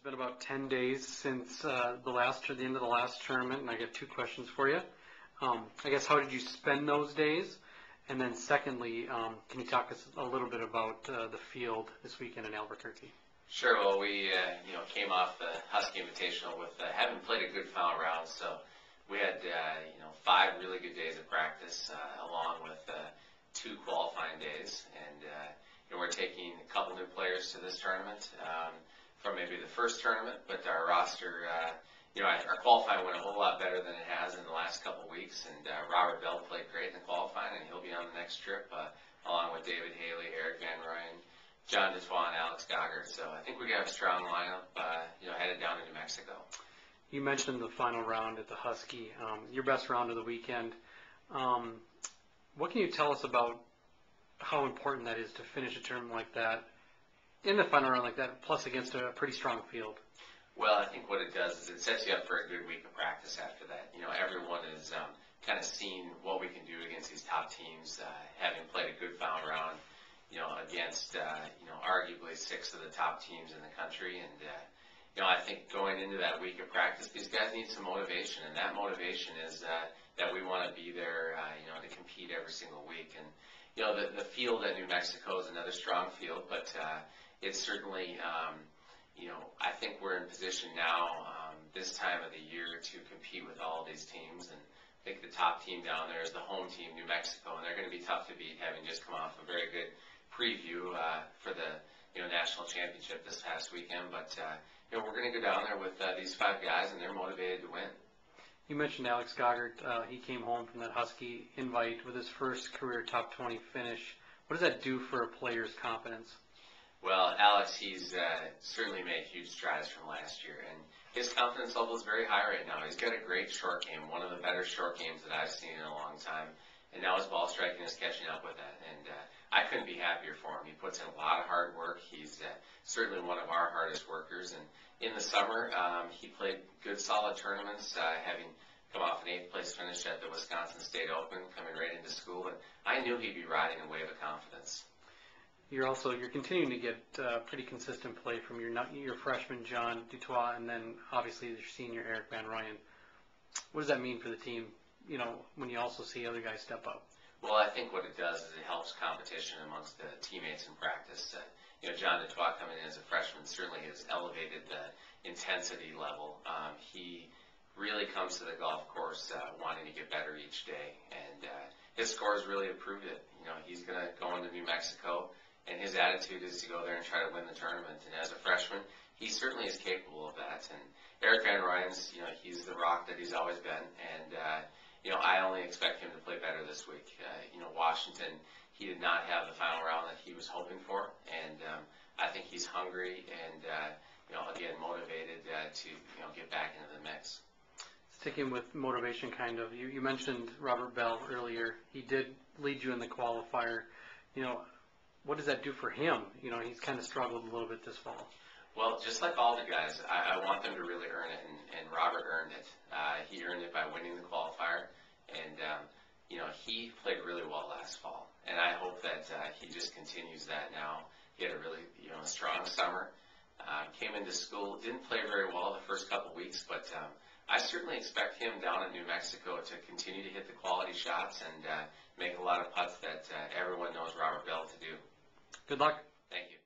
been about 10 days since the end of the last tournament, and I got two questions for you. I guess, how did you spend those days? And then secondly, can you talk us a little bit about the field this weekend in Albuquerque? Sure. Well, we came off the Husky Invitational with having played a good final round, so we had 5 really good days of practice along with 2 qualifying days, and we're taking a couple new players to this tournament from maybe the first tournament, but our roster, our qualifying went a whole lot better than it has in the last couple weeks, and Robert Bell played great in the qualifying, and he'll be on the next trip along with David Haley, Eric Van Ryan, John Detois, and Alex Godric. So I think we got a strong lineup, headed down to New Mexico. You mentioned the final round at the Husky, your best round of the weekend. What can you tell us about how important that is to finish a tournament like that, in the final round like that, plus against a pretty strong field? Well, I think what it does is it sets you up for a good week of practice after that. Everyone is kind of seen what we can do against these top teams, having played a good final round, against, arguably 6 of the top teams in the country. And, I think going into that week of practice, these guys need some motivation, and that motivation is that we want to be there, to compete every single week. And, the field at New Mexico is another strong field, but it's certainly, I think we're in position now this time of the year to compete with all of these teams. And I think the top team down there is the home team, New Mexico, and they're going to be tough to beat, having just come off a very good preview for the national championship this past weekend. But we're going to go down there with these 5 guys, and they're motivated to win. You mentioned Alex Godric. He came home from that Husky invite with his first career top 20 finish. What does that do for a player's confidence? Well, Alex, he's certainly made huge strides from last year, and his confidence level is very high right now. He's got a great short game, one of the better short games that I've seen in a long time, and now his ball striking is catching up with that, and I couldn't be happier for him. He puts in a lot of hard work. He's certainly one of our hardest workers, and in the summer, he played good, solid tournaments, having come off an 8th place finish at the Wisconsin State Open, coming right into school, and I knew he'd be riding a wave of confidence. You're continuing to get pretty consistent play from your freshman John Detois, and then obviously your senior Eric Van Ryan. What does that mean for the team? When you also see other guys step up. Well, I think what it does is it helps competition amongst the teammates in practice. John Detois coming in as a freshman certainly has elevated the intensity level. He really comes to the golf course wanting to get better each day, and his scores really improved it. He's going to go into New Mexico, and his attitude is to go there and try to win the tournament. And as a freshman, he certainly is capable of that. And Eric Van Ryan's, he's the rock that he's always been. And, I only expect him to play better this week. Washington, he did not have the final round that he was hoping for. And I think he's hungry and, again, motivated to, get back into the mix. Sticking with motivation, kind of, you mentioned Robert Bell earlier. He did lead you in the qualifier. What does that do for him? He's kind of struggled a little bit this fall. Well, just like all the guys, I want them to really earn it, and Robert earned it. He earned it by winning the qualifier, and, he played really well last fall, and I hope that he just continues that now. He had a really, strong summer, came into school, didn't play very well the first couple weeks, but I certainly expect him down in New Mexico to continue to hit the quality shots and make a lot of putts that everyone knows Robert Bell to do. Good luck. Thank you.